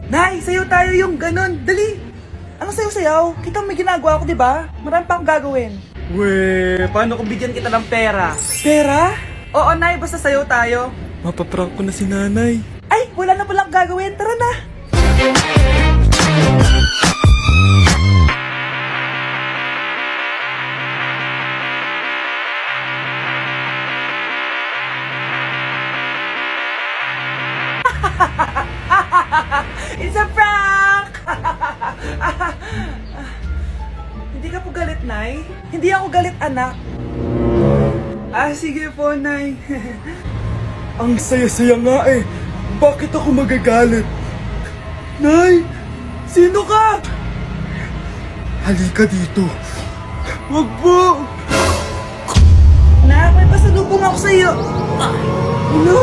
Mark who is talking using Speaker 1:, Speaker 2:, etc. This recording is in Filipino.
Speaker 1: Nay, sayo tayo yung ganun. Dali! Ano sayo-sayaw? Kita may ginagawa ko, di ba? Marami pa akong gagawin.
Speaker 2: Weh, paano kung bigyan kita ng pera?
Speaker 1: Pera? Oo, Nay, basta sayo tayo.
Speaker 2: Mapaprank ko na si nanay.
Speaker 1: Ay, wala na palang gagawin. Tara na! It's a prank! Hindi ka po galit, Nay? Hindi ako galit, anak. Sige po, Nay.
Speaker 2: Ang saya-saya nga eh. Bakit ako magagalit? Nay! Sino ka? Halika dito. Wag po!
Speaker 1: Nak, may pasalubong ako sa'yo. Ano?